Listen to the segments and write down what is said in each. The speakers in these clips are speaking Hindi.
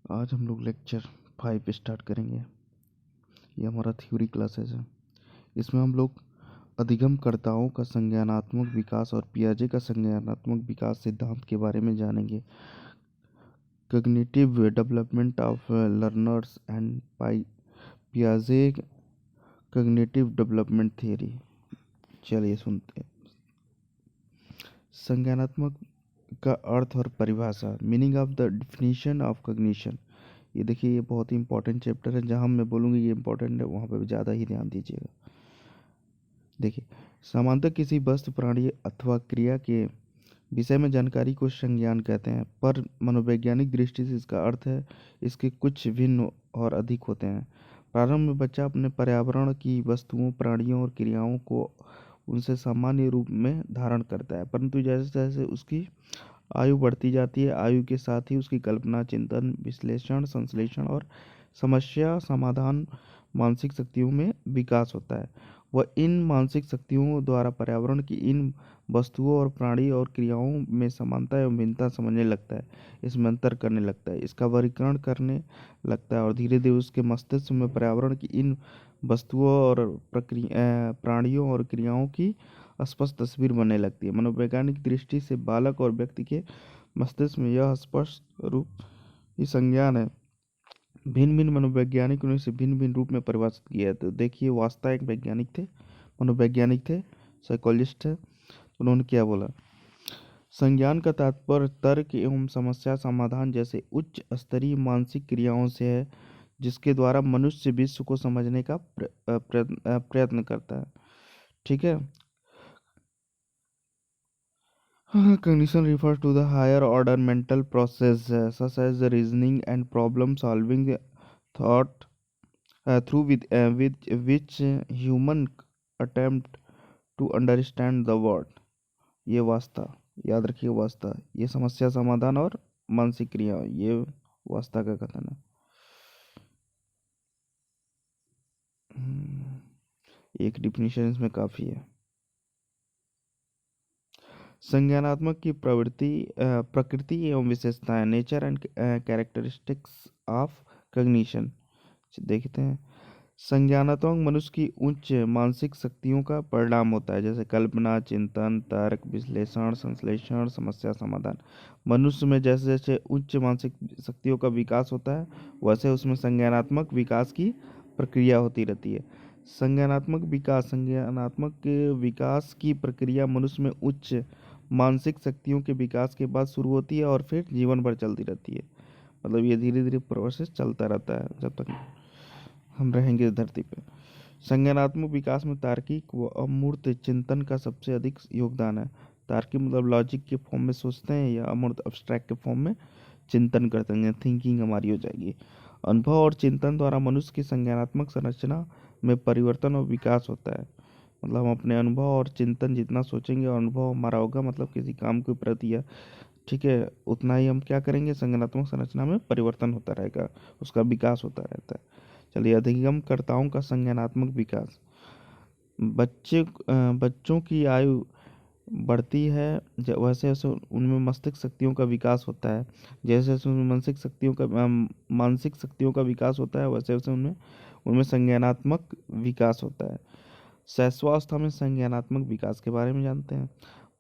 आज हम लोग लेक्चर 5 स्टार्ट करेंगे। ये हमारा थ्योरी क्लासेस है। इसमें हम लोग अधिगमकर्ताओं का संज्ञानात्मक विकास और पियाजे का संज्ञानात्मक विकास सिद्धांत के बारे में जानेंगे। Cognitive development of learners and पियाजे कॉग्निटिव डेवलपमेंट थियरी। चलिए सुनते हैं। संज्ञानात्मक का अर्थ और परिभाषा, meaning of the definition of cognition. ये देखिए, ये बहुत ही इंपॉर्टेंट चैप्टर है। जहाँ मैं बोलूँगी ये इंपॉर्टेंट है, वहाँ पे ज़्यादा ही ध्यान दीजिएगा। देखिए, सामान्यतः किसी वस्तु, प्राणी अथवा क्रिया के विषय में जानकारी को संज्ञान कहते हैं, पर मनोवैज्ञानिक दृष्टि से इसका अर्थ है इसके कुछ भिन्न और अधिक होते हैं। प्रारंभ में बच्चा अपने पर्यावरण की वस्तुओं, प्राणियों और क्रियाओं को उनसे सामान्य रूप में धारण करता है, परंतु जैसे जैसे उसकी आयु बढ़ती जाती है, आयु के साथ ही उसकी कल्पना, चिंतन, विश्लेषण, संश्लेषण और समस्या समाधान मानसिक शक्तियों में विकास होता है। वह इन मानसिक शक्तियों द्वारा पर्यावरण की इन वस्तुओं और प्राणी और क्रियाओं में समानता एवं भिन्नता समझने लगता है, इसमें अंतर करने लगता है, इसका वर्गीकरण करने लगता है और धीरे धीरे उसके मस्तिष्क में पर्यावरण की इन वस्तुओं और प्राणियों और क्रियाओं की स्पष्ट तस्वीर बनने लगती है। मनोवैज्ञानिक दृष्टि से बालक और व्यक्ति के मस्तिष्क में यह स्पष्ट रूप ही संज्ञान है। भिन्न भिन्न मनोवैज्ञानिक ने इसे भिन्न भिन्न रूप में परिभाषित किया है। तो देखिए, वास्ता एक वैज्ञानिक थे, मनोवैज्ञानिक थे, साइकोलॉजिस्ट थे। उन्होंने क्या बोला? संज्ञान का तात्पर्य तर्क एवं समस्या समाधान जैसे उच्च स्तरीय मानसिक क्रियाओं से है, जिसके द्वारा मनुष्य विश्व को समझने का प्रयत्न करता है। ठीक है। Cognition refers to the higher order mental process such as the reasoning and problem solving thought through with which human attempt to understand the world. ये वास्ता याद रखिए। वास्ता ये समस्या समाधान और मानसिक क्रिया, ये वास्ता का कथन है। एक डिफिनीशन इसमें काफ़ी है। संज्ञानात्मक की प्रकृति एवं विशेषताएं, nature and characteristics of cognition. देखते हैं। संज्ञानात्मक मनुष्य की उच्च मानसिक शक्तियों का परिणाम होता है, जैसे कल्पना, चिंतन, तर्क, विश्लेषण, संश्लेषण, समस्या समाधान। मनुष्य में जैसे जैसे उच्च मानसिक शक्तियों का विकास होता है, वैसे उसमें संज्ञानात्मक विकास की प्रक्रिया होती रहती है। संज्ञानात्मक विकास की प्रक्रिया मनुष्य में उच्च मानसिक शक्तियों के विकास के बाद शुरू होती है और फिर जीवन भर चलती रहती है। मतलब ये धीरे धीरे प्रोसेस चलता रहता है जब तक हम रहेंगे धरती पे। संज्ञानात्मक विकास में तार्किक व अमूर्त चिंतन का सबसे अधिक योगदान है। तार्किक मतलब लॉजिक के फॉर्म में सोचते हैं, या अमूर्त अब्स्ट्रैक्ट के फॉर्म में चिंतन करते हैं, थिंकिंग हमारी हो जाएगी। अनुभव और चिंतन द्वारा मनुष्य की संज्ञानात्मक संरचना में परिवर्तन और विकास होता है। मतलब हम अपने अनुभव और चिंतन जितना सोचेंगे और अनुभव हमारा होगा, मतलब किसी काम के प्रति, या ठीक है, उतना ही हम क्या करेंगे, संज्ञानात्मक संरचना में परिवर्तन होता रहेगा, उसका विकास होता रहता है। चलिए, अधिगमकर्ताओं का संज्ञानात्मक विकास। बच्चों की आयु बढ़ती है, वैसे वैसे उनमें मस्तिष्क शक्तियों का विकास होता है। जैसे जैसे उनमें मानसिक शक्तियों का विकास होता है, वैसे वैसे उनमें उनमें संज्ञानात्मक विकास होता है। शैशवावस्था में संज्ञानात्मक विकास के बारे में जानते हैं।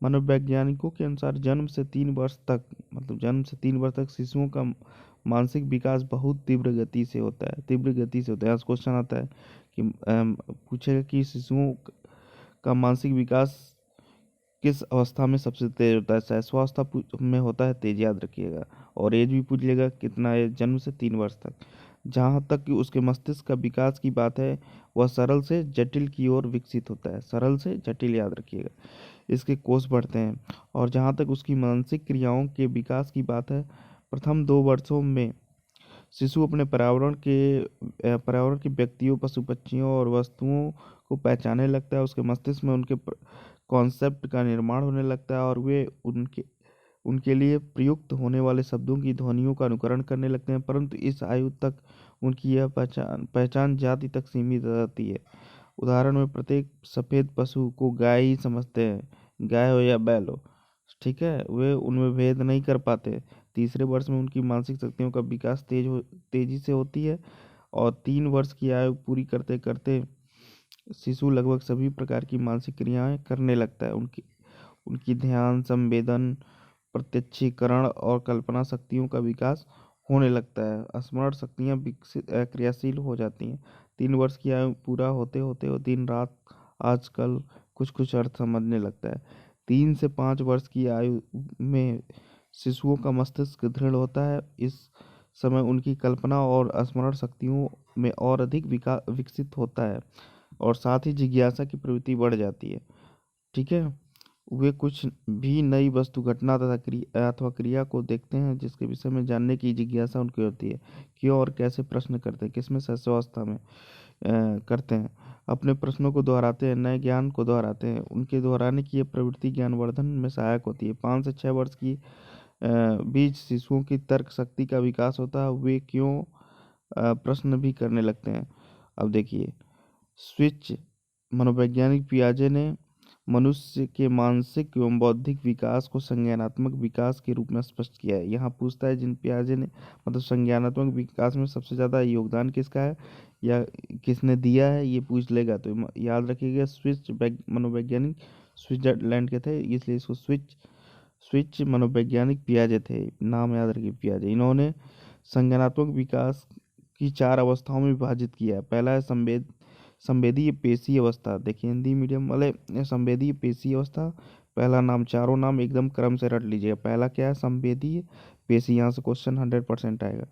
मनोवैज्ञानिकों के अनुसार जन्म से 3 वर्ष तक शिशुओं का मानसिक विकास बहुत तीव्र गति से होता है। आज क्वेश्चन आता है कि पूछेगा कि शिशुओं का मानसिक विकास किस अवस्था में सबसे तेज होता है? शैशवावस्था में होता है तेज, याद रखिएगा। और एज भी पूछ लेगा कितना है, जन्म से 3 वर्ष तक। जहाँ तक कि उसके मस्तिष्क का विकास की बात है, वह सरल से जटिल की ओर विकसित होता है। सरल से जटिल, याद रखिएगा। इसके कोष बढ़ते हैं। और जहाँ तक उसकी मानसिक क्रियाओं के विकास की बात है, प्रथम 2 वर्षों में शिशु अपने पर्यावरण के व्यक्तियों, पशु पक्षियों और वस्तुओं को पहचानने लगता है। उसके मस्तिष्क में उनके कॉन्सेप्ट का निर्माण होने लगता है और वे उनके लिए प्रयुक्त होने वाले शब्दों की ध्वनियों का अनुकरण करने लगते हैं। परंतु इस आयु तक उनकी यह पहचान जाति तक सीमित रहती है। उदाहरण में प्रत्येक सफ़ेद पशु को गाय ही समझते हैं, गाय हो या बैल हो। ठीक है, वे उनमें भेद नहीं कर पाते। तीसरे वर्ष में उनकी मानसिक शक्तियों का विकास तेजी से होती है। और 3 वर्ष की आयु पूरी करते करते शिशु लगभग सभी प्रकार की मानसिक क्रियाएं करने लगता है। उनकी उनकी ध्यान, संवेदन, प्रत्यक्षीकरण और कल्पना शक्तियों का विकास होने लगता है। स्मरण शक्तियां विकसित क्रियाशील हो जाती हैं। 3 वर्ष की आयु पूरा होते होते वो दिन रात आजकल कुछ कुछ अर्थ समझने लगता है। 3 से 5 वर्ष की आयु में शिशुओं का मस्तिष्क दृढ़ होता है। इस समय उनकी कल्पना और स्मरण शक्तियों में और अधिक विकसित होता है और साथ ही जिज्ञासा की प्रवृत्ति बढ़ जाती है। ठीक है। वे कुछ भी नई वस्तु, घटना तथा क्रिया को देखते हैं जिसके विषय में जानने की जिज्ञासा उनकी होती है। क्यों और कैसे प्रश्न करते हैं, किसमें शैशवावस्था में करते हैं। अपने प्रश्नों को दोहराते हैं, नए ज्ञान को दोहराते हैं। उनके दोहराने की यह प्रवृत्ति ज्ञानवर्धन में सहायक होती है। 5 से 6 वर्ष की बीच शिशुओं की तर्क शक्ति का विकास होता है। वे क्यों प्रश्न भी करने लगते हैं। अब देखिए, स्विच मनोवैज्ञानिक पियाजे ने मनुष्य के मानसिक एवं बौद्धिक विकास को संज्ञानात्मक विकास के रूप में स्पष्ट किया है। यहाँ पूछता है जिन पियाजे ने मतलब संज्ञानात्मक विकास में सबसे ज़्यादा योगदान किसका है या किसने दिया है, ये पूछ लेगा तो याद रखिएगा स्विच मनोवैज्ञानिक स्विट्जरलैंड के थे, इसलिए इसको स्विच मनोवैज्ञानिक पियाजे थे, नाम याद रखिए पियाजे। इन्होंने संज्ञानात्मक विकास की 4 अवस्थाओं में विभाजित किया है। पहला है संवेदीय पेशी अवस्था। देखिए हिंदी मीडियम वाले, संवेदीय पेशी अवस्था, पहला नाम, चारों नाम एकदम क्रम से रट लीजिएगा। पहला क्या है, संवेदीय पेशी, यहाँ से क्वेश्चन 100% आएगा।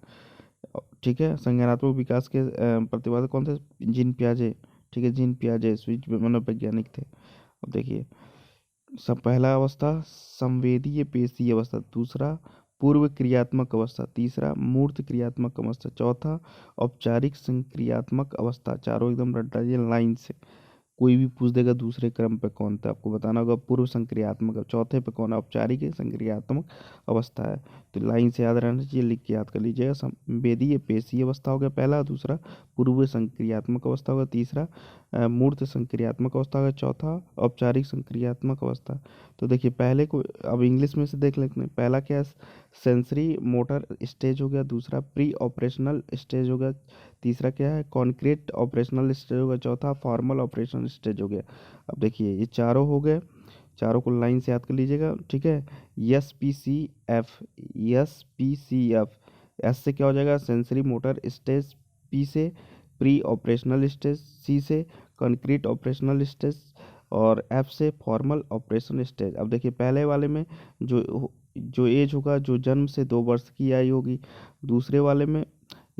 ठीक है। संज्ञानात्मक विकास के प्रतिपादक कौन थे, जीन पियाजे। ठीक है, जीन पियाजे स्विच मनोवैज्ञानिक थे। अब देखिए, सब पहला अवस्था संवेदीय पेशी अवस्था, दूसरा पूर्व क्रियात्मक अवस्था, तीसरा मूर्त क्रियात्मक अवस्था, चौथा औपचारिक संक्रियात्मक अवस्था। चारों एकदम रट डालिए लाइन से, कोई भी पूछ देगा दूसरे क्रम पे कौन था, आपको बताना होगा पूर्व संक्रियात्मक, चौथे पे कौन है, औपचारिक संक्रियात्मक अवस्था है। तो लाइन से याद रहना चाहिए, लिख के याद कर लीजिएगा। संवेदीय पेशी अवस्था हो गया पहला, दूसरा पूर्व संक्रियात्मक अवस्था होगा, तीसरा मूर्त संक्रियात्मक अवस्था होगा, चौथा औपचारिक संक्रियात्मक अवस्था। तो देखिए पहले को अब इंग्लिश में से देख लेते हैं। पहला क्या है, सेंसरी मोटर स्टेज हो गया, दूसरा प्री ऑपरेशनल स्टेज हो गया, तीसरा क्या है, कॉन्क्रीट ऑपरेशनल स्टेज हो गया, चौथा फॉर्मल ऑपरेशनल स्टेज हो गया। अब देखिए ये चारों हो गए, चारों को लाइन से याद कर लीजिएगा। ठीक है। SPCF, SPCF, एस से क्या हो जाएगा, सेंसरी मोटर स्टेज, पी से प्री ऑपरेशनल स्टेज, सी से कॉन्क्रीट ऑपरेशनल स्टेज और एफ से फॉर्मल ऑपरेशन स्टेज। अब देखिए पहले वाले में जो एज होगा, जो जन्म से 2 वर्ष की आयु होगी, दूसरे वाले में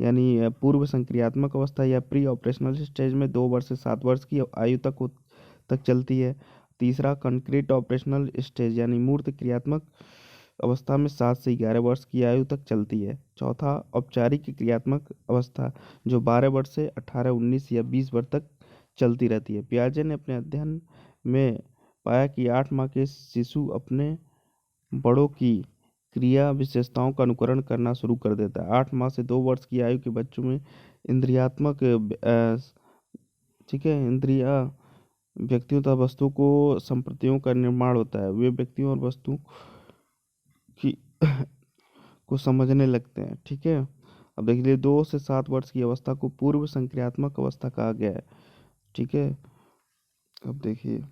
यानी पूर्व संक्रियात्मक अवस्था या प्री ऑपरेशनल स्टेज में 2 वर्ष से 7 वर्ष की आयु तक चलती है। तीसरा कंक्रीट ऑपरेशनल स्टेज यानी मूर्त क्रियात्मक अवस्था में 7 से 11 वर्ष की आयु तक चलती है। चौथा औपचारिक क्रियात्मक अवस्था जो 12 वर्ष से 18, 19 या 20 वर्ष तक चलती रहती है। पियाजे ने अपने अध्ययन में पाया कि 8 माह के शिशु अपने बड़ों की क्रिया विशेषताओं का अनुकरण करना शुरू कर देता है। 8 माह से 2 वर्ष की आयु के बच्चों में इंद्रियात्मक ठीक है, इंद्रिया व्यक्तियों तथा वस्तुओं को संप्रतियों का निर्माण होता है। वे व्यक्तियों और वस्तु की को समझने लगते हैं। ठीक है। अब देखिए 2 से 7 वर्ष की अवस्था को पूर्व संक्रियात्मक अवस्था कहा गया है। ठीक है। अब देखिए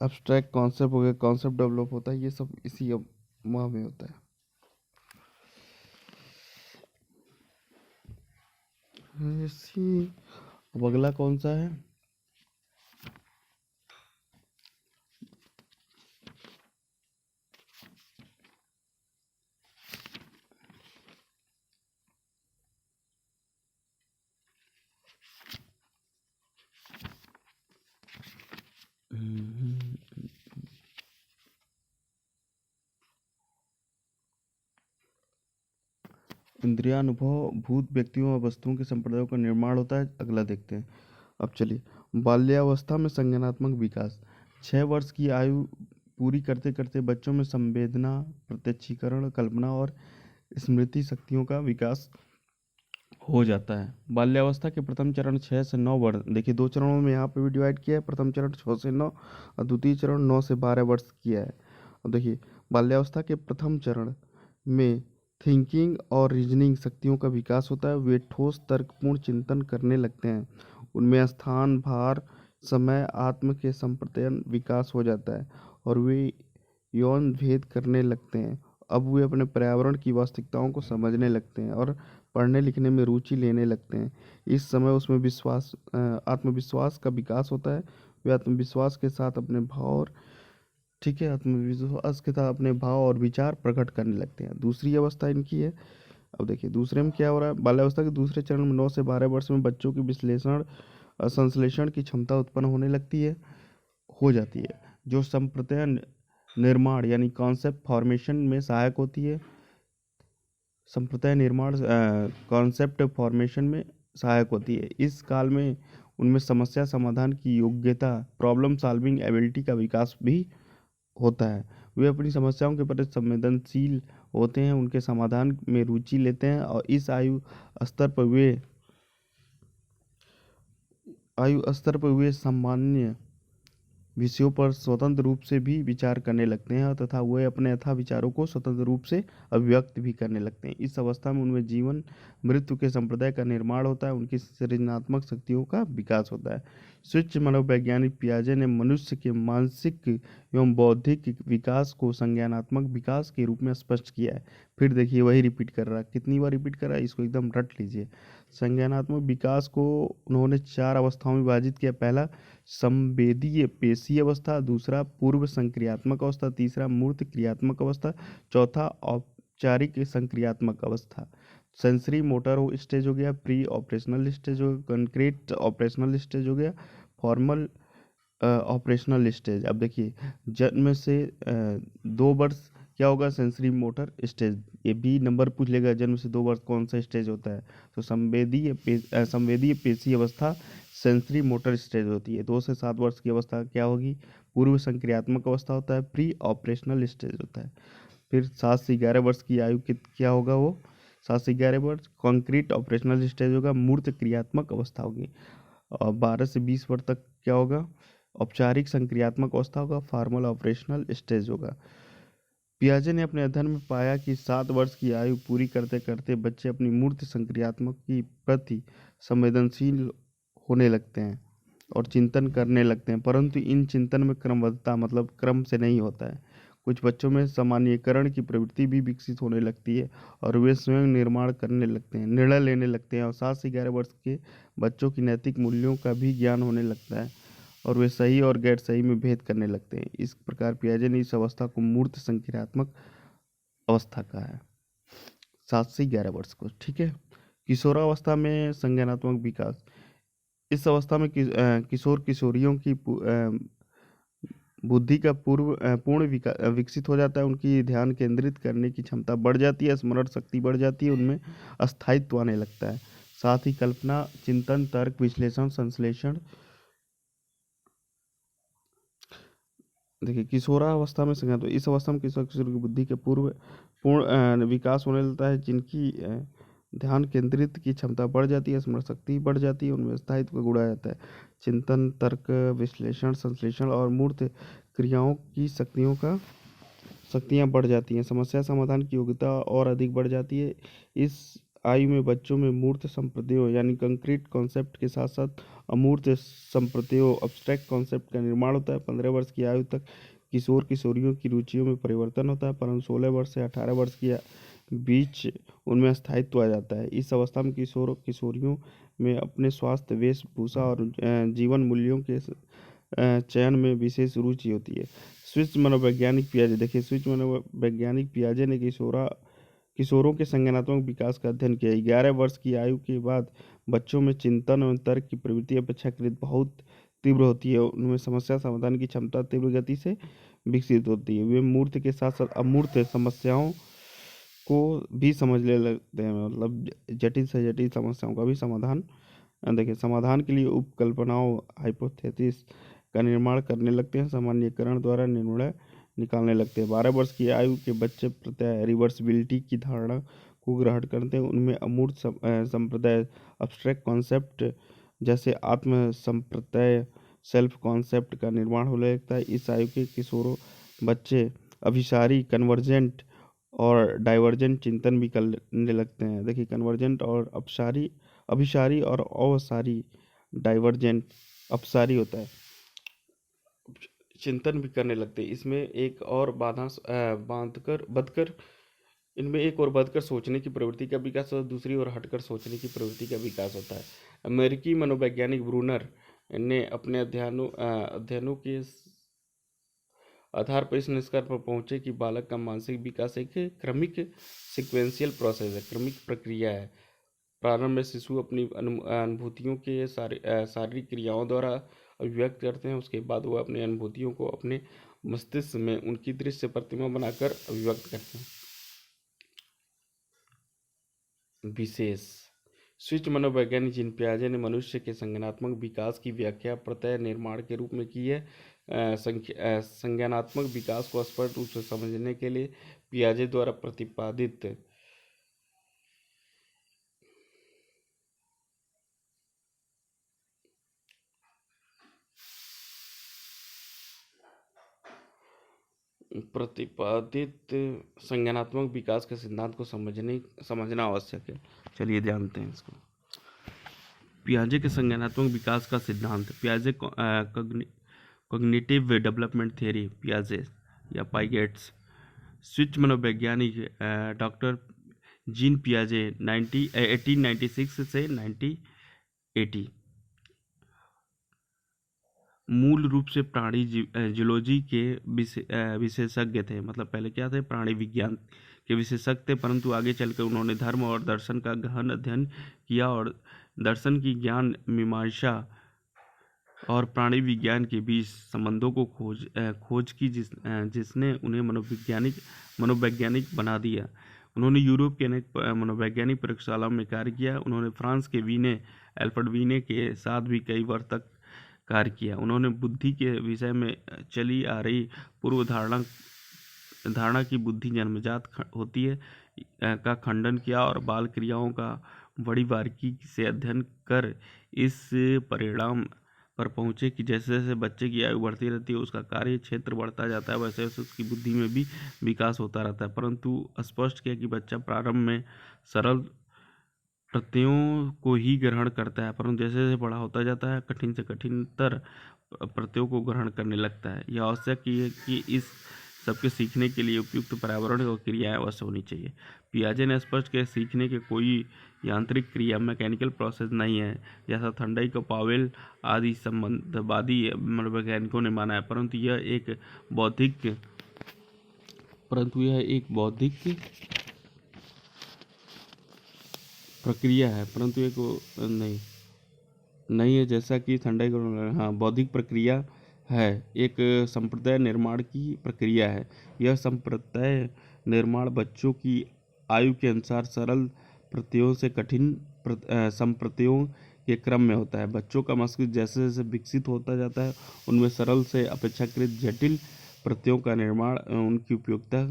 अब्स्ट्रैक्ट कॉन्सेप्ट हो गया, कॉन्सेप्ट डेवलप होता है, ये सब इसी माह में होता है। अब अगला कौन सा है, इंद्रियानुभव भूत व्यक्तियों और वस्तुओं के संप्रदायों का निर्माण होता है। अगला देखते हैं। अब चलिए, बाल्यावस्था में संज्ञानात्मक विकास। 6 वर्ष की आयु पूरी करते करते बच्चों में संवेदना, प्रत्यक्षीकरण, कल्पना और स्मृति शक्तियों का विकास हो जाता है। बाल्यावस्था के प्रथम चरण 6 से 9 वर्ष, देखिए 2 चरणों में यहाँ पे भी डिवाइड किया है। प्रथम चरण 6 से 9 और द्वितीय चरण 9 से 12 वर्ष किया है। अब देखिए बाल्यावस्था के प्रथम चरण में थिंकिंग और रीजनिंग शक्तियों का विकास होता है। वे ठोस तर्कपूर्ण चिंतन करने लगते हैं। उनमें स्थान, भार, समय, आत्म के संप्रत्यन विकास हो जाता है और वे यौन भेद करने लगते हैं। अब वे अपने पर्यावरण की वास्तविकताओं को समझने लगते हैं और पढ़ने लिखने में रुचि लेने लगते हैं। इस समय उसमें आत्मविश्वास का विकास होता है। वे आत्मविश्वास के साथ अपने भाव और ठीक है, आत्मविश्वास के साथ अपने भाव और विचार प्रकट करने लगते हैं। दूसरी अवस्था इनकी है। अब देखिए दूसरे में क्या हो रहा है। बाल्यावस्था के दूसरे चरण में 9 से 12 वर्ष में बच्चों की विश्लेषण संश्लेषण की क्षमता उत्पन्न होने लगती है, हो जाती है, जो संप्रत्यय निर्माण यानी कॉन्सेप्ट फॉर्मेशन में सहायक होती है। संप्रदाय निर्माण कॉन्सेप्ट फॉर्मेशन में सहायक होती है। इस काल में उनमें समस्या समाधान की योग्यता, प्रॉब्लम सॉल्विंग एबिलिटी का विकास भी होता है। वे अपनी समस्याओं के प्रति संवेदनशील होते हैं, उनके समाधान में रुचि लेते हैं और इस आयु स्तर पर वे सामान्य विषयों पर स्वतंत्र रूप से भी विचार करने लगते हैं तथा वे अपने यथा विचारों को स्वतंत्र रूप से अभिव्यक्त भी करने लगते हैं। इस अवस्था में उनमें जीवन मृत्यु के संप्रदाय का निर्माण होता है, उनकी सृजनात्मक शक्तियों का विकास होता है। स्विच मनोवैज्ञानिक पियाजे ने मनुष्य के मानसिक एवं बौद्धिक विकास को संज्ञानात्मक विकास के रूप में स्पष्ट किया है। फिर देखिए वही रिपीट कर रहा है, कितनी बार रिपीट कर रहा है, इसको एकदम रट लीजिए। संज्ञानात्मक विकास को उन्होंने 4 अवस्थाओं में विभाजित किया। पहला संवेदीय पेशी अवस्था, दूसरा पूर्व संक्रियात्मक अवस्था, तीसरा मूर्त क्रियात्मक अवस्था, चौथा औपचारिक संक्रियात्मक अवस्था। सेंसरी मोटर स्टेज हो गया, प्री ऑपरेशनल स्टेज हो गया, कंक्रीट ऑपरेशनल स्टेज हो गया, फॉर्मल ऑपरेशनल स्टेज। अब देखिए जन्म से 2 वर्ष क्या होगा, सेंसरी मोटर स्टेज। ये बी नंबर पूछ लेगा, जन्म से 2 वर्ष कौन सा स्टेज होता है, तो संवेदीय पेशी अवस्था सेंसरी मोटर स्टेज होती है। 2 से 7 वर्ष की अवस्था क्या होगी, पूर्व संक्रियात्मक अवस्था होता है, प्री ऑपरेशनल स्टेज होता है। फिर 7 से 11 वर्ष की आयु क्या होगा, वो 7 से 11 वर्ष कॉन्क्रीट ऑपरेशनल स्टेज होगा, मूर्त क्रियात्मक अवस्था होगी। और 12 से 20 वर्ष तक क्या होगा, औपचारिक संक्रियात्मक अवस्था होगा, फॉर्मल ऑपरेशनल स्टेज होगा। पियाजे ने अपने अध्ययन में पाया कि 7 वर्ष की आयु पूरी करते करते बच्चे अपनी मूर्त संक्रियात्मक की प्रति संवेदनशील होने लगते हैं और चिंतन करने लगते हैं, परंतु इन चिंतन में क्रमबद्धता मतलब क्रम से नहीं होता है। कुछ बच्चों में सामान्यीकरण की प्रवृत्ति भी विकसित होने लगती है और वे स्वयं निर्माण करने लगते हैं, निर्णय लेने लगते हैं और 7 से 11 वर्ष के बच्चों की नैतिक मूल्यों का भी ज्ञान होने लगता है और वे सही और गैर सही में भेद करने लगते हैं। इस प्रकार पियाजे ने इस अवस्था को मूर्त संक्रियात्मक अवस्था कहा है, 7 से 11 वर्ष को। ठीक है। किशोरावस्था में संज्ञानात्मक विकास। इस अवस्था में किशोर किशोरियों की बुद्धि का पूर्ण विकसित हो जाता है, उनकी ध्यान केंद्रित करने की क्षमता बढ़ जाती है, स्मरण शक्ति बढ़ जाती है, उनमें अस्थायित्व आने लगता है। साथ ही कल्पना, चिंतन, तर्क, विश्लेषण, संश्लेषण। देखिए किशोरावस्था में संज्ञा, तो इस अवस्था में किशोर किशोर की बुद्धि के पूर्ण विकास होने लगता है, जिनकी ध्यान केंद्रित की क्षमता बढ़ जाती है, स्मरण शक्ति बढ़ जाती है, उनमें स्थायित्व का गुण आ जाता है। चिंतन, तर्क, विश्लेषण, संश्लेषण और मूर्त क्रियाओं की शक्तियाँ बढ़ जाती हैं, समस्या समाधान की योग्यता और अधिक बढ़ जाती है। इस आयु में बच्चों में मूर्त संप्रदायों यानी कंक्रीट कॉन्सेप्ट के साथ साथ अमूर्त संप्रदायों अब्स्ट्रैक्ट कॉन्सेप्ट का निर्माण होता है। 15 वर्ष की आयु तक किशोर किशोरियों की रुचियों में परिवर्तन होता है, परंतु 16 वर्ष से 18 वर्ष की बीच उनमें स्थायित्व आ जाता है। इस अवस्था में किशोर किशोरियों में अपने स्वास्थ्य, वेशभूषा और जीवन मूल्यों के चयन में विशेष रुचि होती है। स्विस मनोवैज्ञानिक पियाजे। देखिए स्विस मनोवैज्ञानिक पियाजे ने किशोरों के संज्ञानात्मक विकास का अध्ययन किया। 11 वर्ष की आयु के बाद बच्चों में चिंतन और तर्क की प्रवृत्ति अपेक्षाकृत बहुत तीव्र होती है, उनमें समस्या समाधान की क्षमता तीव्र गति से विकसित होती है। वे मूर्त के साथ साथ अमूर्त समस्याओं को भी समझने लगते हैं, मतलब जटिल से जटिल समस्याओं का भी समाधान। देखिए समाधान के लिए उपकल्पनाओं हाइपोथेसिस का निर्माण करने लगते हैं, सामान्यीकरण द्वारा निर्णय निकालने लगते हैं। 12 वर्ष की आयु के बच्चे प्रत्यय रिवर्सिबिलिटी की धारणा को ग्रहण करते हैं, उनमें अमूर्त संप्रदाय अब्स्ट्रैक्ट कॉन्सेप्ट जैसे आत्म संप्रत्यय सेल्फ कॉन्सेप्ट का निर्माण होने लगता है। इस आयु के किशोरों बच्चे अभिसारी, कन्वर्जेंट और डाइवर्जेंट चिंतन भी करने लगते हैं। देखिए कन्वर्जेंट और अभिसारी और अवसारी, डाइवर्जेंट अपसारी होता है, चिंतन भी करने लगते हैं। इसमें एक और बदकर इनमें एक और बदकर सोचने की प्रवृत्ति का विकास और दूसरी ओर हटकर सोचने की प्रवृत्ति का विकास होता है। अमेरिकी मनोवैज्ञानिक ब्रूनर ने अपने अध्ययनों के आधार पर इस निष्कर्ष पर पहुंचे कि बालक का मानसिक विकास एक क्रमिक सिक्वेंशियल प्रोसेस है, क्रमिक प्रक्रिया है। प्रारंभ में शिशु अपनी अनुभूतियों के शारीरिक क्रियाओं द्वारा अभिव्यक्त करते हैं। उसके बाद वह अपनी अनुभूतियों को अपने मस्तिष्क में उनकी दृश्य प्रतिमा बनाकर अभिव्यक्त करते हैं। विशेष स्विच मनोवैज्ञानिक जीन पियाजे ने मनुष्य के संज्ञानात्मक विकास की व्याख्या प्रत्यय निर्माण के रूप में की है। संज्ञानात्मक विकास को स्पष्ट रूप से समझने के लिए पियाजे द्वारा प्रतिपादित संज्ञानात्मक विकास के सिद्धांत को समझना आवश्यक है। चलिए जानते हैं इसको। पियाजे के संज्ञानात्मक विकास का सिद्धांत। पियाजे कॉग्निटिव डेवलपमेंट थ्योरी, पियाजे या पाइगेट्स। स्विच मनोवैज्ञानिक डॉक्टर जीन पियाजे 1896 से 1980 मूल रूप से प्राणी जूलॉजी के विशेषज्ञ थे। मतलब पहले क्या थे, प्राणी विज्ञान के विशेषज्ञ थे, परंतु आगे चलकर उन्होंने धर्म और दर्शन का गहन अध्ययन किया और दर्शन की ज्ञान मीमांसा और प्राणी विज्ञान के बीच संबंधों को खोज की जिसने उन्हें मनोवैज्ञानिक बना दिया। उन्होंने यूरोप के अनेक मनोवैज्ञानिक प्रयोगशालाओं में कार्य किया। उन्होंने फ्रांस के अल्फ्रेड वीने के साथ भी कई वर्ष तक कार्य किया। उन्होंने बुद्धि के विषय में चली आ रही पूर्व धारणा की बुद्धि जन्मजात होती है का खंडन किया और बाल क्रियाओं का बड़ी बारीकी से अध्ययन कर इस परिणाम पर पहुँचे कि जैसे जैसे बच्चे की आयु बढ़ती रहती है, उसका कार्य क्षेत्र बढ़ता जाता है, वैसे वैसे उसकी बुद्धि में भी विकास होता रहता है। परंतु स्पष्ट किया कि बच्चा प्रारंभ में सरल प्रत्ययों को ही ग्रहण करता है, परंतु जैसे जैसे बड़ा होता जाता है कठिन से कठिनतर प्रत्ययों को ग्रहण करने लगता है। यह आवश्यक है कि इस सबके सीखने के लिए उपयुक्त पर्यावरण और क्रियाएं अवश्य होनी चाहिए। पियाजे ने स्पष्ट किया सीखने के कोई यांत्रिक क्रिया मैकेनिकल प्रोसेस नहीं है, जैसा थर्नडाइक और पावेल आदि संबंधवादी मनोवैज्ञानिकों ने माना है, परंतु यह एक बौद्धिक प्रक्रिया है, परंतु एक नहीं है, जैसा कि थर्नडाइक बौद्धिक प्रक्रिया है, एक संप्रदाय निर्माण की प्रक्रिया है। यह संप्रदाय निर्माण बच्चों की आयु के अनुसार सरल प्रत्ययों से कठिन संप्रत्ययों के क्रम में होता है। बच्चों का मस्तिष्क जैसे जैसे विकसित होता जाता है, उनमें सरल से अपेक्षाकृत जटिल प्रत्ययों का निर्माण उनकी उपयोगिता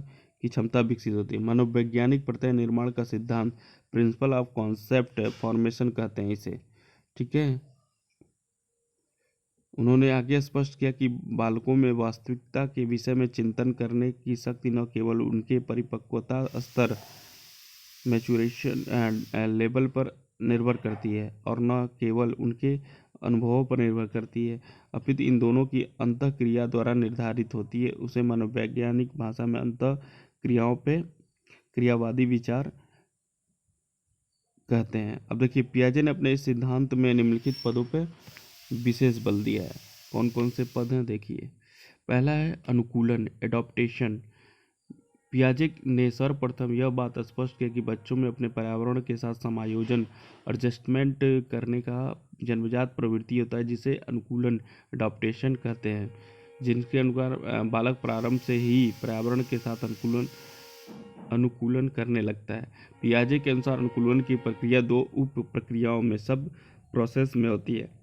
की क्षमता विकसित होती है। मनोवैज्ञानिक प्रत्यय निर्माण का सिद्धांत प्रिंसिपल ऑफ कॉन्सेप्ट फॉर्मेशन कहते हैं इसे। ठीक है। उन्होंने आगे स्पष्ट किया कि बालकों में वास्तविकता के विषय में चिंतन करने की शक्ति न केवल उनके परिपक्वता स्तर मैच्योरेशन लेवल पर निर्भर करती है और न केवल उनके अनुभवों पर निर्भर करती है, अपितु इन दोनों की अंतः क्रिया द्वारा निर्धारित होती है। उसे मनोवैज्ञानिक भाषा में अंतः क्रियाओं पे क्रियावादी विचार कहते हैं। अब देखिए पियाजे ने अपने इस सिद्धांत में निम्नलिखित पदों पर विशेष बल दिया है। कौन कौन से पद हैं देखिए। पहला है अनुकूलन, एडॉप्टेशन। पियाजे ने सर्वप्रथम यह बात स्पष्ट किया कि बच्चों में अपने पर्यावरण के साथ समायोजन एडजस्टमेंट करने का जन्मजात प्रवृत्ति होता है, जिसे अनुकूलन एडॉप्टेशन कहते हैं, जिनके अनुसार बालक प्रारंभ से ही पर्यावरण के साथ अनुकूलन करने लगता है। पियाजे के अनुसार अनुकूलन की प्रक्रिया दो उप प्रक्रियाओं में सब प्रोसेस में होती है।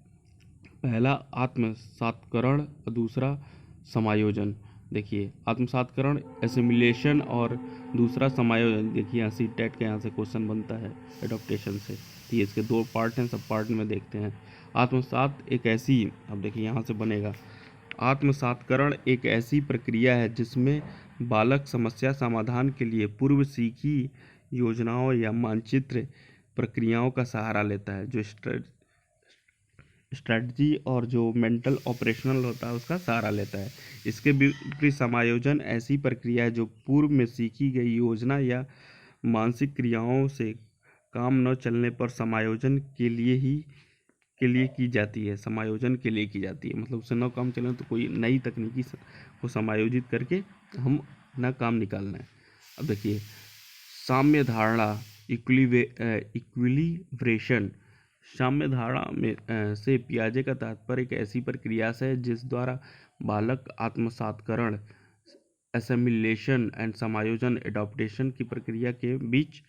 पहला आत्मसात्करण और दूसरा समायोजन। देखिए आत्मसात्करण एसिमिलेशन और दूसरा समायोजन। देखिए यहाँ सीटेट के यहाँ से क्वेश्चन बनता है एडॉप्टेशन से, तो ये इसके दो पार्ट हैं, सब पार्ट में देखते हैं। आत्मसात एक ऐसी, अब देखिए यहाँ से बनेगा, आत्मसात्करण एक ऐसी प्रक्रिया है जिसमें बालक समस्या समाधान के लिए पूर्व सीखी योजनाओं या मानचित्र प्रक्रियाओं का सहारा लेता है। जो स्ट्रेटजी और जो मेंटल ऑपरेशनल होता है उसका सहारा लेता है। इसके विपरीत समायोजन ऐसी प्रक्रिया है जो पूर्व में सीखी गई योजना या मानसिक क्रियाओं से काम न चलने पर समायोजन के लिए की जाती है। समायोजन के लिए की जाती है मतलब उससे न काम चले तो कोई नई तकनीकी को समायोजित करके हम अपना काम निकालना है। अब देखिए साम्य धारणा इक्विलिब्रेशन। साम्य धारणा में से पियाजे का तात्पर्य एक ऐसी प्रक्रिया से है जिस द्वारा बालक आत्मसातकरण, एसिमिलेशन एंड समायोजन एडॉप्टेशन की प्रक्रिया के बीच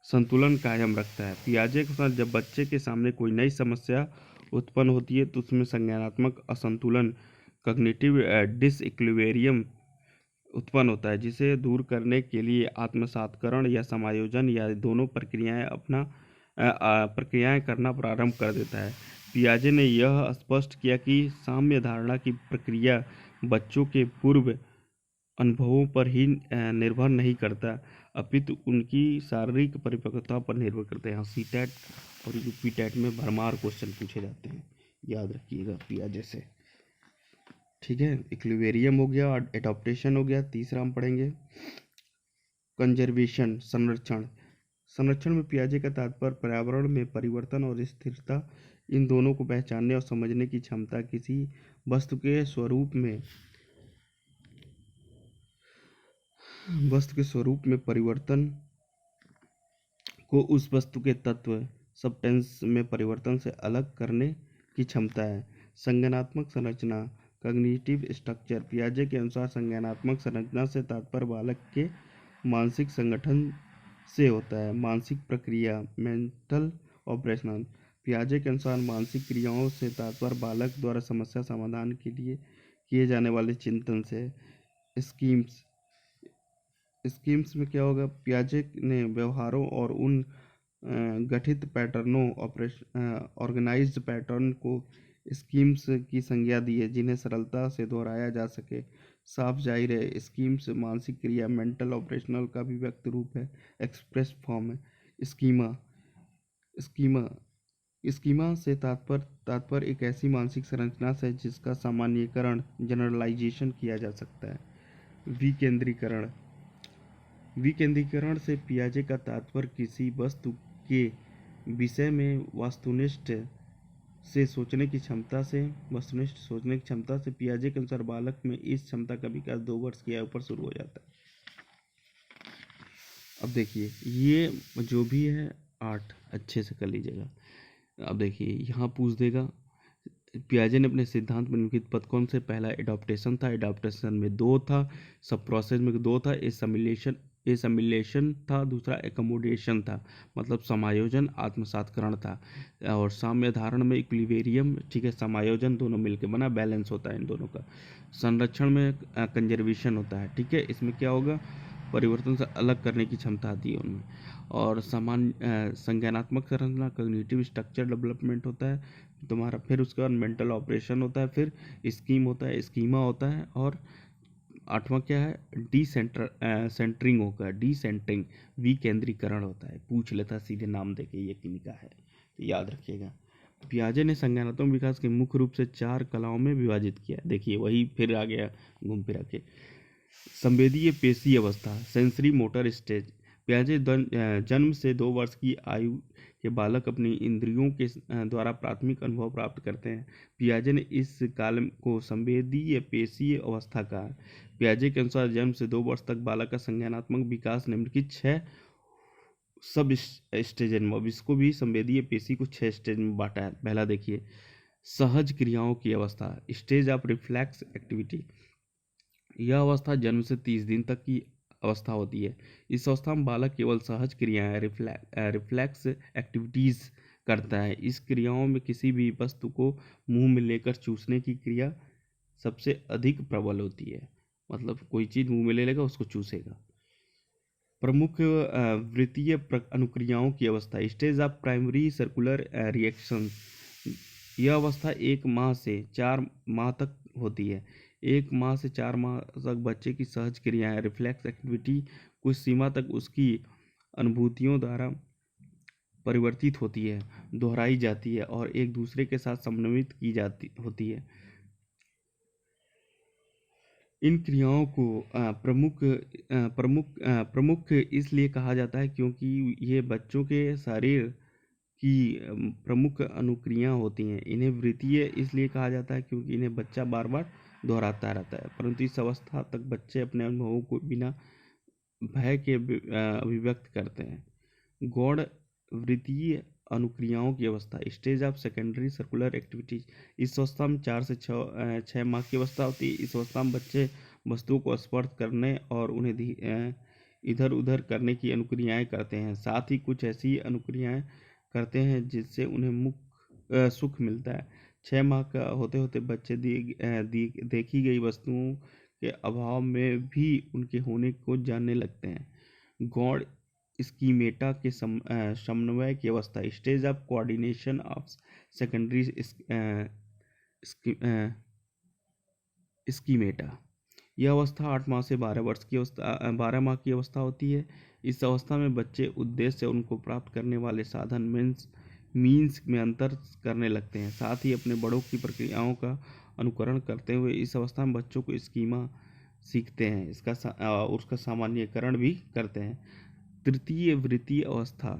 संतुलन कायम रखता है। पियाजे के साथ जब बच्चे के सामने कोई नई समस्या उत्पन्न होती है तो उसमें संज्ञानात्मक असंतुलन, कॉग्निटिव डिसइक्विलिब्रियम उत्पन्न होता है, जिसे दूर करने के लिए आत्मसातकरण या समायोजन या दोनों प्रक्रियाएं करना प्रारंभ कर देता है। पियाजे ने यह स्पष्ट किया कि साम्य धारणा की प्रक्रिया बच्चों के पूर्व अनुभवों पर ही निर्भर नहीं करता, अपितु उनकी शारीरिक परिपक्वता पर निर्भर करते हैं। सीटेट और यूपी टेट में भरमार क्वेश्चन पूछे जाते हैं, याद रखिएगा पियाजे से। ठीक है, इक्विलिब्रियम हो गया, एडॉप्टेशन हो गया। तीसरा हम पढ़ेंगे कंजर्वेशन, संरक्षण। संरक्षण में पियाजे का तात्पर्य पर्यावरण में परिवर्तन और स्थिरता, इन दोनों को पहचानने और समझने की क्षमता। किसी वस्तु के स्वरूप में परिवर्तन को उस वस्तु के तत्व सब्सटेंस में परिवर्तन से अलग करने की क्षमता है। संज्ञानात्मक संरचना, कॉग्निटिव स्ट्रक्चर। पियाजे के अनुसार संज्ञानात्मक संरचना से तात्पर्य बालक के मानसिक संगठन से होता है। मानसिक प्रक्रिया, मेंटल ऑपरेशनल। पियाजे के अनुसार मानसिक क्रियाओं से तात्पर्य बालक द्वारा समस्या समाधान के लिए किए जाने वाले चिंतन से। स्कीम्स में क्या होगा, पियाजे ने व्यवहारों और उन गठित पैटर्नों, ऑर्गेनाइज्ड पैटर्न को स्कीम्स की संज्ञा दी है जिन्हें सरलता से दोहराया जा सके। साफ जाहिर है स्कीम्स मानसिक क्रिया, मेंटल ऑपरेशनल का भी व्यक्त रूप है, एक्सप्रेस फॉर्म है। स्कीमा स्कीमा स्कीमा से तात्पर्य एक ऐसी मानसिक संरचना से जिसका सामान्यीकरण, जनरलाइजेशन किया जा सकता है। विकेंद्रीकरण से पियाजे का तात्पर्य किसी वस्तु के विषय में वस्तुनिष्ठ सोचने की क्षमता से। पियाजे के अनुसार बालक में इस क्षमता का विकास 2 वर्ष की आयु पर शुरू हो जाता है। अब देखिए ये जो भी है 8 अच्छे से कर लीजिएगा। अब देखिए यहाँ पूछ देगा पियाजे ने अपने सिद्धांत में निम्नलिखित पद कौन से। पहला एडॉप्टेशन था, एडॉप्टेशन में 2 था, सब प्रोसेस में 2 था, एसिमिलेशन था, दूसरा एकोमोडेशन था मतलब समायोजन, आत्मसातकरण था। और साम्य धारण में इक्विलिब्रियम, ठीक है, समायोजन दोनों मिलकर बना, बैलेंस होता है इन दोनों का। संरक्षण में कंजर्वेशन होता है, ठीक है, इसमें क्या होगा, परिवर्तन से अलग करने की क्षमता आती है उनमें। और संज्ञानात्मक संरचना, कॉग्निटिव स्ट्रक्चर डेवलपमेंट होता है तुम्हारा। फिर उसके बाद मेंटल ऑपरेशन होता है, फिर स्कीम होता है, स्कीमा होता है, और 8वां क्या है, सेंटरिंग होगा, डिसेंटरिंग, विकेंद्रीकरण होता है। पूछ लेता सीधे नाम देके ये किन्हीं का है, तो याद रखिएगा। पियाजे ने संज्ञानात्मक विकास के मुख्य रूप से 4 कलाओं में विभाजित किया। देखिए वही फिर आ गया घूम फिरा के। संवेदीय पेशी अवस्था, सेंसरी मोटर स्टेज। पियाजे जन्म से 2 वर्ष की आयु के बालक अपनी इंद्रियों के द्वारा प्राथमिक अनुभव प्राप्त करते हैं। पियाजे ने इस काल को संवेदीय पेशीय अवस्था कहा। पियाजे के अनुसार जन्म से 2 वर्ष तक बालक का संज्ञानात्मक विकास निम्नलिखित 6 सब स्टेज में, अब इसको भी संवेदीय पेशी को 6 स्टेज में बांटा है। पहला देखिए सहज क्रियाओं की अवस्था, स्टेज ऑफ रिफ्लेक्स एक्टिविटी। यह अवस्था जन्म से 30 दिन तक की अवस्था होती है। इस अवस्था में बालक केवल सहज क्रियाएं, रिफ्लेक्स एक्टिविटीज करता है। इस क्रियाओं में किसी भी वस्तु को मुंह में लेकर चूसने की क्रिया सबसे अधिक प्रबल होती है, मतलब कोई चीज मुंह में ले लेगा उसको चूसेगा। प्रमुख वृत्तीय अनुक्रियाओं की अवस्था, stage of primary circular reaction. यह अवस्था 1 माह से 4 माह तक होती है। 1 माह से 4 माह तक बच्चे की सहज क्रियाएं रिफ्लेक्स एक्टिविटी कुछ सीमा तक उसकी अनुभूतियों द्वारा परिवर्तित होती है, दोहराई जाती है और एक दूसरे के साथ समन्वित की जाती होती है। इन क्रियाओं को प्रमुख इसलिए कहा जाता है क्योंकि ये बच्चों के शरीर की प्रमुख अनुक्रियाएं होती हैं। इन्हें वृत्तीय इसलिए कहा जाता है क्योंकि इन्हें बच्चा बार बार दोहराता रहता है, परंतु इस अवस्था तक बच्चे अपने अनुभवों को बिना भय के अभिव्यक्त करते हैं। गौड़ वृत्तीय अनुक्रियाओं की अवस्था stage of secondary circular activities. इस अवस्था में 4 से 6 माह की अवस्था होती है। इस अवस्था में बच्चे वस्तुओं को स्पर्श करने और उन्हें इधर उधर करने की अनुक्रियाएं करते हैं। साथ ही कुछ ऐसी अनुक्रियाएं करते हैं जिससे उन्हें सुख मिलता है। 6 माह का होते होते बच्चे देखी गई वस्तुओं के अभाव में भी उनके होने को जानने लगते हैं। गौड़ स्कीमेटा के समन्वय की अवस्था stage of coordination of secondary schemata. यह अवस्था 8 माह से 12 वर्ष की अवस्था 12 माह की अवस्था होती है। इस अवस्था में बच्चे उद्देश्य उनको प्राप्त करने वाले साधन मीन्स में अंतर करने लगते हैं, साथ ही अपने बड़ों की प्रक्रियाओं का अनुकरण करते हुए इस अवस्था में बच्चों को स्कीमा सीखते हैं, उसका सामान्यकरण भी करते हैं। तृतीय वृत्तीय अवस्था।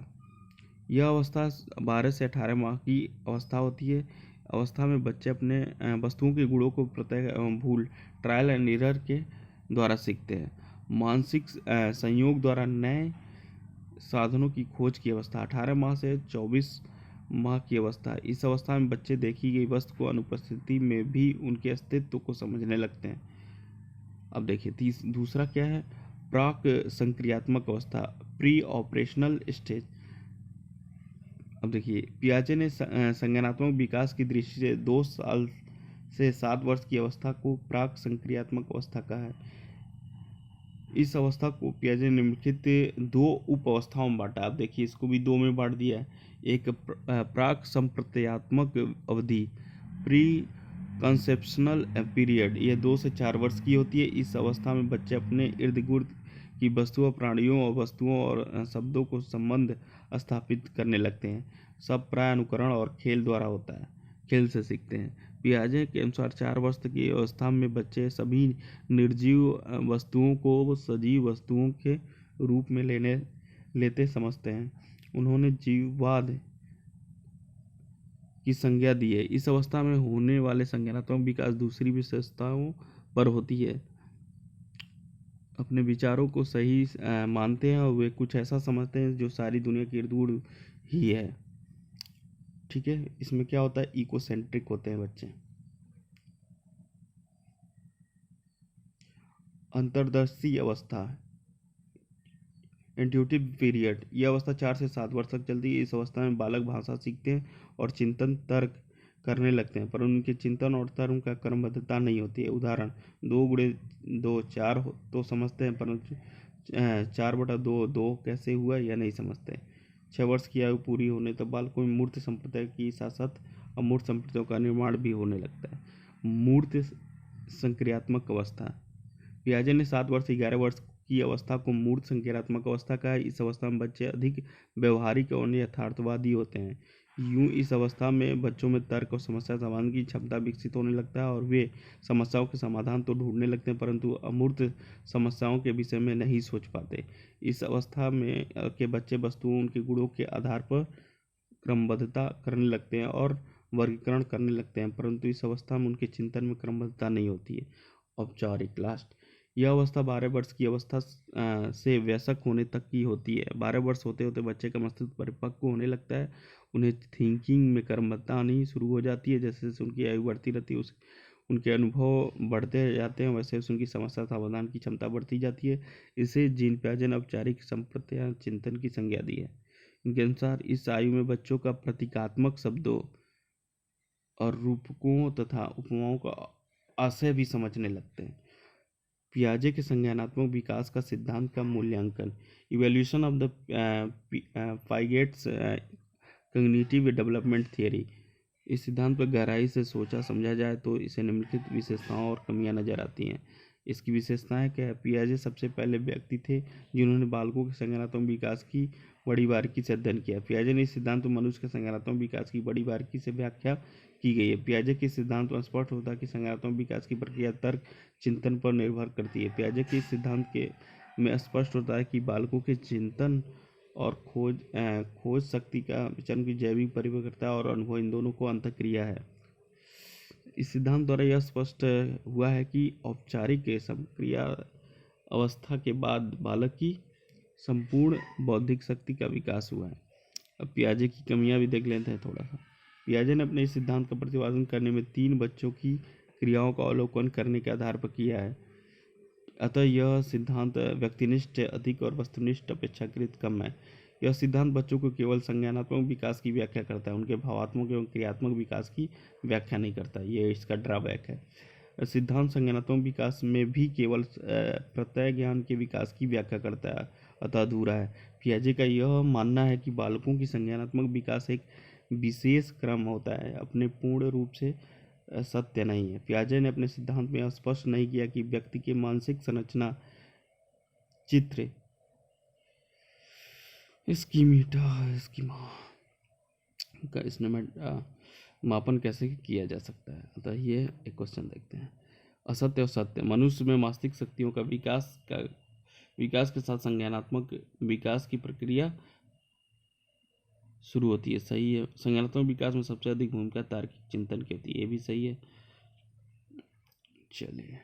यह अवस्था 12 से 18 माह की अवस्था होती है। अवस्था में बच्चे अपने वस्तुओं के गुणों को प्रत्यय भूल ट्रायल एंड एरर के द्वारा सीखते हैं। मानसिक संयोग द्वारा नए साधनों की खोज की अवस्था 18 माह से 24 माह की अवस्था। इस अवस्था में बच्चे देखी गई वस्तु को अनुपस्थिति में भी उनके अस्तित्व को समझने लगते हैं। अब देखिए दूसरा क्या है, प्राक संक्रियात्मक अवस्था प्री ऑपरेशनल स्टेज। अब देखिए पियाजे ने संज्ञानात्मक विकास की दृष्टि से 2 साल से 7 वर्ष की अवस्था को प्राक संक्रियात्मक अवस्था कहा है। इस अवस्था को पियाजे ने निम्नलिखित 2 उप अवस्थाओं में बांटा। अब देखिए इसको भी 2 में बांट दिया है। एक प्राक संप्रत्यात्मक अवधि प्री कंसेप्शनल पीरियड, यह 2 से 4 वर्ष की होती है। इस अवस्था में बच्चे अपने इर्द गिर्द की वस्तुओं, प्राणियों और वस्तुओं और शब्दों को संबंध स्थापित करने लगते हैं। सब प्राय अनुकरण और खेल द्वारा होता है, खेल से सीखते हैं। पियाजे के अनुसार 4 वर्ष की अवस्था में बच्चे सभी निर्जीव वस्तुओं को सजीव वस्तुओं के रूप में लेते समझते हैं। उन्होंने जीववाद की संज्ञा दी है। इस अवस्था में होने वाले संज्ञानात्मक विकास दूसरी विशेषताओं पर होती है। अपने विचारों को सही मानते हैं और वे कुछ ऐसा समझते हैं जो सारी दुनिया के इर्द गिर्द ही है। ठीक है, इसमें क्या होता है, इकोसेंट्रिक होते हैं बच्चे। अंतर्दर्शी अवस्था इंट्यूटिव पीरियड, यह अवस्था 4 से 7 वर्ष तक चलती है। इस अवस्था में बालक भाषा सीखते हैं और चिंतन तर्क करने लगते हैं, पर उनके चिंतन और तर्क का क्रमबद्धता नहीं होती है। उदाहरण 2 गुणे 2 4 तो समझते हैं, परंतु 4/2 2 कैसे हुआ यह नहीं समझते। 6 वर्ष की आयु पूरी होने तक बालकों में मूर्त संप्रदाय की साथ साथ अमूर्त संप्रदायों का निर्माण भी होने लगता है। मूर्त संक्रियात्मक अवस्था, पियाजे ने 7 वर्ष से 11 वर्ष की अवस्था को मूर्त संक्रियात्मक अवस्था कहा है। इस अवस्था में बच्चे अधिक व्यवहारिक और यथार्थवादी होते हैं। यूं इस अवस्था में बच्चों में तर्क और समस्या समाधान की क्षमता विकसित होने लगता है और वे समस्याओं के समाधान तो ढूंढने लगते हैं, परंतु अमूर्त समस्याओं के विषय में नहीं सोच पाते। इस अवस्था में के बच्चे वस्तुओं, उनके गुणों के आधार पर क्रमबद्धता करने लगते हैं और वर्गीकरण करने लगते हैं, परंतु इस अवस्था में उनके चिंतन में क्रमबद्धता नहीं होती है। औपचारिक लास्ट, यह अवस्था 12 वर्ष की अवस्था से वयस्क होने तक की होती है। 12 वर्ष होते होते बच्चे का मस्तिष्क परिपक्व होने लगता है। उन्हें थिंकिंग में क्रमबद्धता आनी शुरू हो जाती है। जैसे जैसे उनकी आयु बढ़ती रहती है, उनके अनुभव बढ़ते जाते हैं, वैसे वैसे उनकी समस्या समाधान की क्षमता बढ़ती जाती है। इसे जीन पियाजे ने औपचारिक संप्रत्याय चिंतन की संज्ञा दी है। इनके अनुसार इस आयु में बच्चों का प्रतीकात्मक शब्दों और रूपकों तथा उपमाओं का आशय भी समझने लगते हैं। पियाजे के संज्ञानात्मक विकास का सिद्धांत का मूल्यांकन, evolution of the Piaget's cognitive development theory. इस सिद्धांत पर गहराई से सोचा समझा जाए तो इसे निम्नलिखित विशेषताओं और कमियां नजर आती हैं। इसकी विशेषताएं क्या है? पियाजे सबसे पहले व्यक्ति थे जिन्होंने बालकों के संज्ञानात्मक विकास की बड़ी बारीकी से अध्ययन किया। पियाजे ने इस सिद्धांत में मनुष्य के संज्ञानात्मक विकास की बड़ी बारीकी से व्याख्या की गई है। पियाजे के सिद्धांत में स्पष्ट होता है कि संज्ञानात्मक विकास की प्रक्रिया तर्क चिंतन पर निर्भर करती है। पियाजे के इस सिद्धांत के में स्पष्ट होता है कि बालकों के चिंतन और खोज शक्ति का विचरण की जैविक परिपक्वता और अनुभव, इन दोनों को अंतःक्रिया है। इस सिद्धांत द्वारा यह स्पष्ट हुआ है कि औपचारिक संक्रिया अवस्था के बाद बालक की संपूर्ण बौद्धिक शक्ति का विकास हुआ है। अब पियाजे की कमियां भी देख लेते हैं थोड़ा सा। पियाजे ने अपने इस सिद्धांत का प्रतिपादन करने में 3 बच्चों की क्रियाओं का अवलोकन करने के आधार पर किया है। अतः यह सिद्धांत व्यक्तिनिष्ठ अधिक और वस्तुनिष्ठ अपेक्षाकृत कम है। यह सिद्धांत बच्चों को केवल संज्ञानात्मक विकास की व्याख्या करता है, उनके भावात्मक एवं क्रियात्मक विकास की व्याख्या नहीं करता। ये इसका ड्रॉबैक है। सिद्धांत संज्ञानात्मक विकास में भी केवल प्रत्यय ज्ञान के विकास की व्याख्या करता है, अतः अधूरा है। पियाजे का यह मानना है कि बालकों की संज्ञानात्मक विकास एक विशेष क्रम होता है, अपने पूर्ण रूप से सत्य नहीं है। पियाजे ने अपने सिद्धांत में स्पष्ट नहीं किया कि व्यक्ति के मानसिक संरचना चित्र स्कीमा का इसने मापन कैसे किया जा सकता है। अतः ये एक क्वेश्चन देखते हैं। असत्य और सत्य। मनुष्य में मस्तिष्क शक्तियों का विकास के साथ संज्ञानात्मक विकास की प्रक्रिया शुरू होती है। सही है। संज्ञानात्मक विकास में सबसे अधिक भूमिका तार्किक चिंतन की होती है। ये भी सही है। चलिए।